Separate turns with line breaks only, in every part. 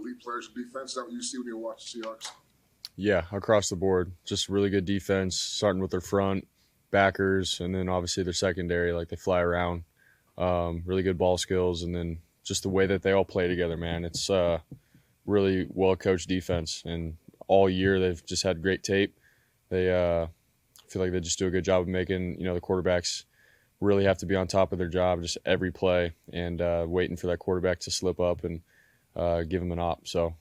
elite players in defense? Is that what you see when you watch the Seahawks?
Yeah, across the board. Just really good defense, starting with their front, backers, and then obviously their secondary, like they fly around. Really good ball skills, and then just the way that they all play together, man. It's really well-coached defense, and all year they've just had great tape. They feel like they just do a good job of making, the quarterbacks really have to be on top of their job just every play and waiting for that quarterback to slip up and give them an op. So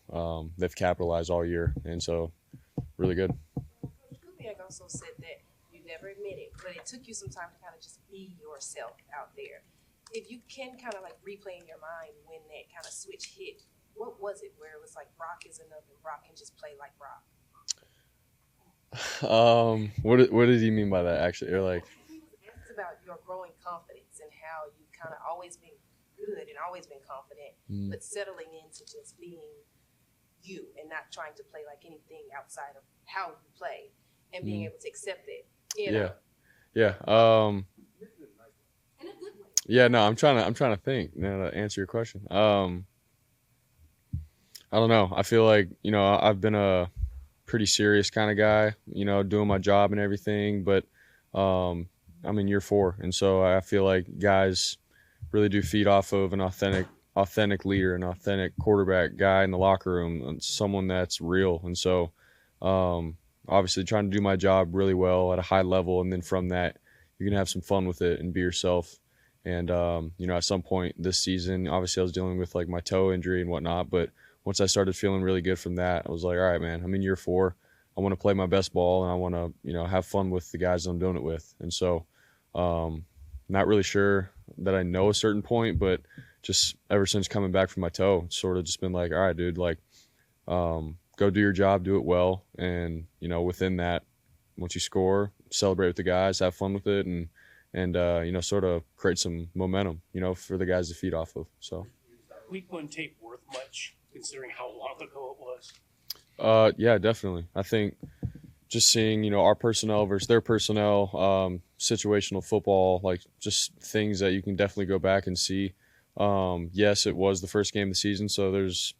they've capitalized all year, and so really good.
Coach Kubiak also said that you never admit it, but it took you some time to kind of just be yourself out there. If you can kind of like replay in your mind when that kind of switch hit, what was it where it was like Brock is enough and Brock can just play like Brock?
What did he mean by that, actually? Or like,
he was asked about your growing confidence and how you kind of always been good and always been confident, but settling into just being you and not trying to play like anything outside of how you play and being able to accept it.
Yeah.
In a good way.
Yeah, no, I'm trying to think now to answer your question. I don't know. I feel like, I've been a pretty serious kind of guy, doing my job and everything, but I'm in year 4, and so I feel like guys really do feed off of an authentic leader, an authentic quarterback guy in the locker room, and someone that's real. And so obviously trying to do my job really well at a high level, and then from that you can have some fun with it and be yourself. And at some point this season, obviously I was dealing with like my toe injury and whatnot, but once I started feeling really good from that, I was like, all right, man, I'm in year 4. I want to play my best ball, and I want to, have fun with the guys I'm doing it with. And so not really sure that I know a certain point, but just ever since coming back from my toe, it's sort of just been like, all right, dude, like go do your job, do it well. And, within that, once you score, celebrate with the guys, have fun with it, and sort of create some momentum, for the guys to feed off of. So
Week 1 tape worth much, considering how long ago it was?
Yeah, definitely. I think just seeing, our personnel versus their personnel, situational football, like just things that you can definitely go back and see. Yes, it was the first game of the season, so there's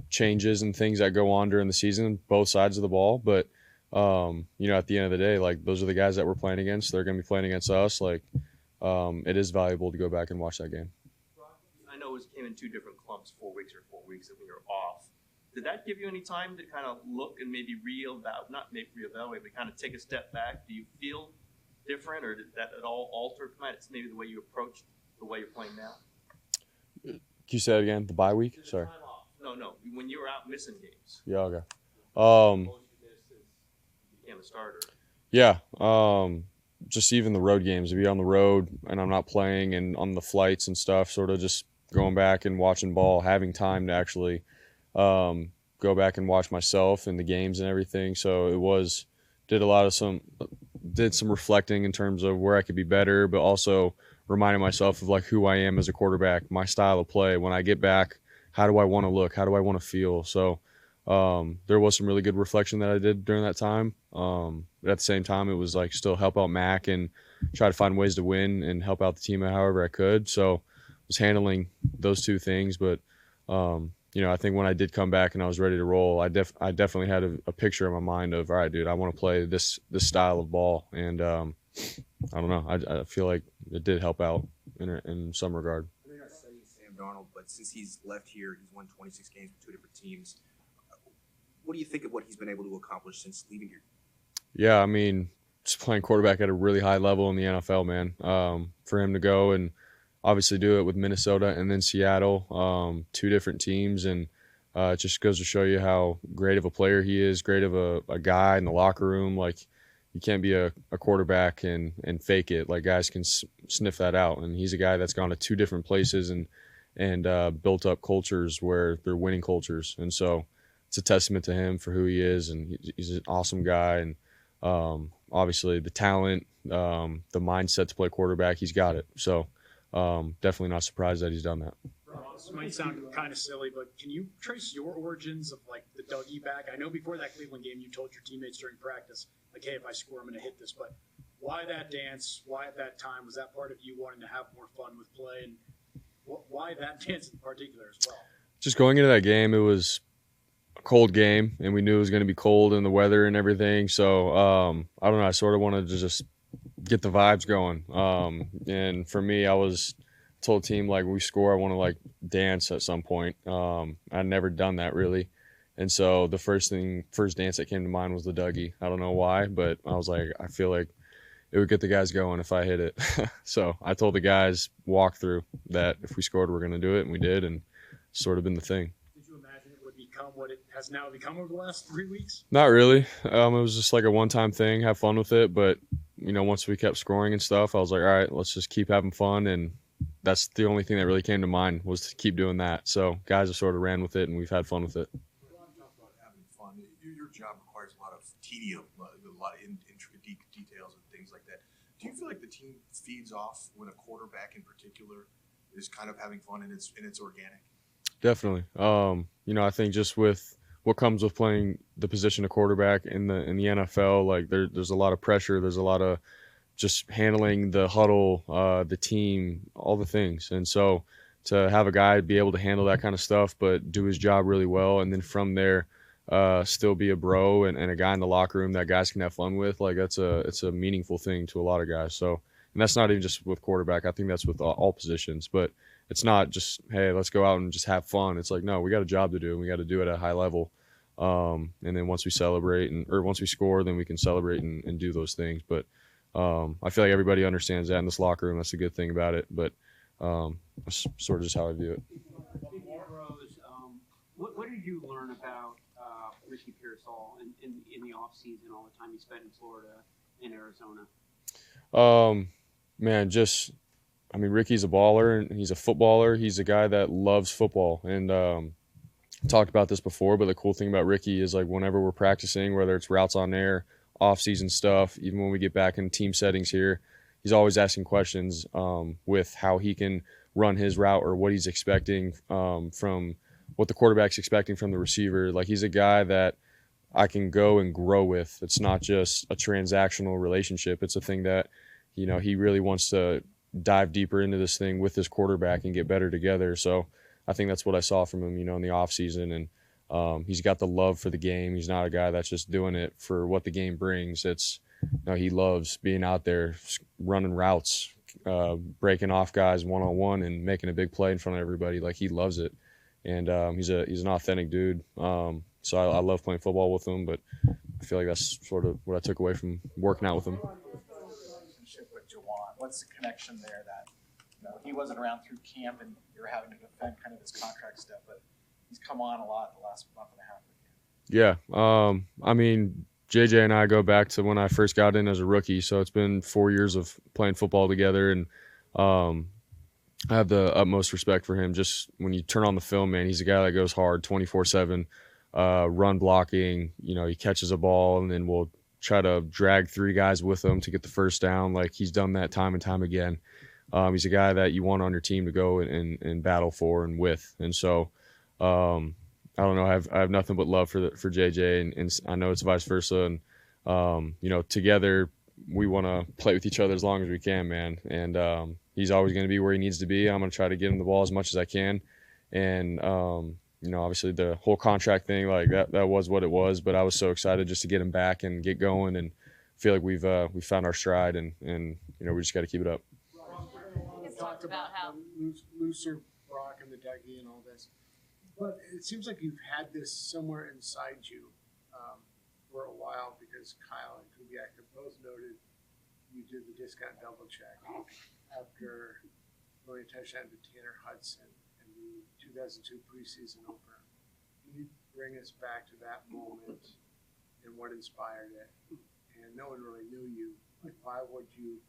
changes and things that go on during the season, both sides of the ball. But, at the end of the day, like those are the guys that we're playing against. They're going to be playing against us. Like it is valuable to go back and watch that game.
I know it came in 2 different clumps, 4 weeks or 4 weeks that we were off. Did that give you any time to kind of look and maybe reevaluate, but kind of take a step back? Do you feel different, or did that at all alter maybe the way you approach the way you're playing now?
Can you say that again? The bye week? Sorry.
No. When you were out missing games.
Yeah, okay.
Became a starter.
Yeah. Just even the road games. If you're on the road and I'm not playing, and on the flights and stuff, sort of just going back and watching ball, having time to actually go back and watch myself and the games and everything. So it did some reflecting in terms of where I could be better, but also reminding myself of like who I am as a quarterback, my style of play. When I get back, how do I want to look? How do I want to feel? So there was some really good reflection that I did during that time. But at the same time, it was like still help out Mac and try to find ways to win and help out the team however I could. So I was handling those 2 things. But, I think when I did come back and I was ready to roll, I definitely had a picture in my mind of, all right, dude, I want to play this style of ball. And I don't know. I feel like it did help out in some regard.
I know you're not studying Sam Darnold, but since he's left here, he's won 26 games with 2 different teams. What do you think of what he's been able to accomplish since leaving here?
Yeah, I mean, just playing quarterback at a really high level in the NFL, man. For him to go and obviously do it with Minnesota and then Seattle, 2 different teams, and it just goes to show you how great of a player he is, great of a guy in the locker room. Like, you can't be a quarterback and fake it. Like, guys can sniff that out, and he's a guy that's gone to 2 different places and built up cultures where they're winning cultures. And so it's a testament to him for who he is, and he's an awesome guy. And obviously the talent, the mindset to play quarterback, he's got it. So definitely not surprised that he's done that.
This might sound kind of silly, but can you trace your origins of like the Dougie back? I know before that Cleveland game you told your teammates during practice, like, hey, if I score, I'm going to hit this. But why that dance? Why at that time? Was that part of you wanting to have more fun with play? And why that dance in particular as well?
Just going into that game, it was a cold game, and we knew it was going to be cold and the weather and everything. So I don't know. I sort of wanted to just get the vibes going. And for me, I told the team, like, when we score, I want to like dance at some point. I'd never done that really. And so the first dance that came to mind was the Dougie. I don't know why, but I was like, I feel like it would get the guys going if I hit it. So I told the guys walk through that if we scored, we're going to do it. And we did. And it's sort of been the thing.
Did you imagine it would become what it has now become over the last 3 weeks?
Not really. It was just like a one-time thing, have fun with it. But, once we kept scoring and stuff, I was like, all right, let's just keep having fun. And that's the only thing that really came to mind, was to keep doing that. So guys have sort of ran with it, and we've had fun with it.
Talk about having fun. Your job requires a lot of tedium, a lot of intricate details and things like that. Do you feel like the team feeds off when a quarterback in particular is kind of having fun and it's organic?
Definitely. I think just with what comes with playing the position of quarterback in the NFL, like there's a lot of pressure. There's a lot of just handling the huddle, the team, all the things. And so to have a guy be able to handle that kind of stuff, but do his job really well, and then from there still be a bro and a guy in the locker room that guys can have fun with, like it's a meaningful thing to a lot of guys. So, and that's not even just with quarterback. I think that's with all positions. But it's not just, hey, let's go out and just have fun. It's like, no, we got a job to do, and we got to do it at a high level. And then once we once we score, then we can celebrate and do those things. But I feel like everybody understands that in this locker room. That's the good thing about it. But that's sort of just how I view it.
What did you learn about Ricky Pearsall in the offseason, all the time he spent in Florida and Arizona? Ricky's a baller, and he's a footballer. He's a guy that loves football. And talked about this before, but the cool thing about Ricky is, like, whenever we're practicing, whether it's routes on air, off-season stuff, even when we get back in team settings here, he's always asking questions with how he can run his route or what he's expecting from what the quarterback's expecting from the receiver. Like, he's a guy that I can go and grow with. It's not just a transactional relationship. It's a thing that, he really wants to dive deeper into this thing with his quarterback and get better together. So I think that's what I saw from him, in the offseason. And he's got the love for the game. He's not a guy that's just doing it for what the game brings. He loves being out there, running routes, breaking off guys one-on-one and making a big play in front of everybody. Like, he loves it. And he's an authentic dude. So I love playing football with him, but I feel like that's sort of what I took away from working out with him.
Relationship with Jauan, what's the connection there that he wasn't around through camp and you're having to defend kind of his contract stuff, but he's come on a lot the last month and a half with you?
Yeah. JJ and I go back to when I first got in as a rookie, so it's been 4 years of playing football together, and I have the utmost respect for him. Just when you turn on the film, man, he's a guy that goes hard 24/7, run blocking. He catches a ball and then we'll try to drag 3 guys with him to get the first down. Like, he's done that time and time again. He's a guy that you want on your team to go and battle for and with. And so, I don't know. I have nothing but love for JJ, and I know it's vice versa. And together we want to play with each other as long as we can, man. And he's always going to be where he needs to be. I'm going to try to get him the ball as much as I can. And obviously the whole contract thing, like that was what it was. But I was so excited just to get him back and get going, and feel like we found our stride, and we just got to keep it up.
Talked about how looser Brock and the Dougie and all this, but it seems like you've had this somewhere inside you for a while, because Kyle and Kubiak have both noted you did the discount double check after throwing a touchdown to Tanner Hudson in the 2002 preseason opener. Can you bring us back to that moment and what inspired it? And no one really knew you. Like, why would you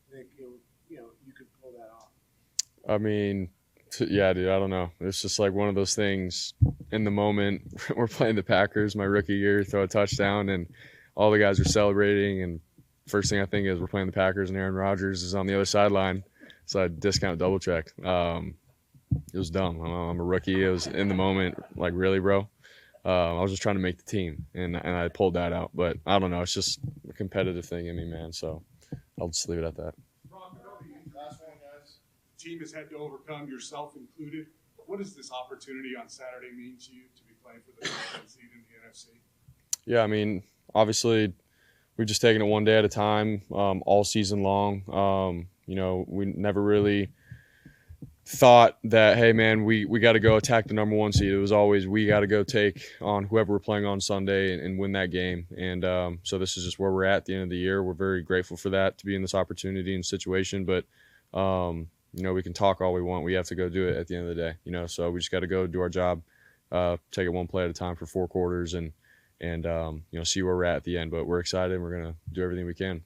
think you could pull that off?
Yeah, dude, I don't know. It's just like one of those things in the moment. We're playing the Packers my rookie year, throw a touchdown, and all the guys are celebrating. And first thing I think is we're playing the Packers, and Aaron Rodgers is on the other sideline. So I discount double check. It was dumb. I'm a rookie. It was in the moment, like, really, bro. I was just trying to make the team, and I pulled that out. But I don't know. It's just a competitive thing in me, man. So I'll just leave it at that.
Last one, guys. The team has had to overcome, yourself included,
what does this opportunity on Saturday mean to you to be playing for the number 1 seed in the NFC?
Yeah, I mean, obviously, we've just taken it one day at a time, all season long. You know, we never really thought that, hey, man, we got to go attack the number 1 seed. It was always we got to go take on whoever we're playing on Sunday and win that game. And so this is just where we're at the end of the year. We're very grateful for that, to be in this opportunity and situation. But, you know, we can talk all we want. We have to go do it at the end of the day, you know. So we just got to go do our job, take it one play at a time for 4 quarters and you know, see where we're at the end. But we're excited and we're going to do everything we can.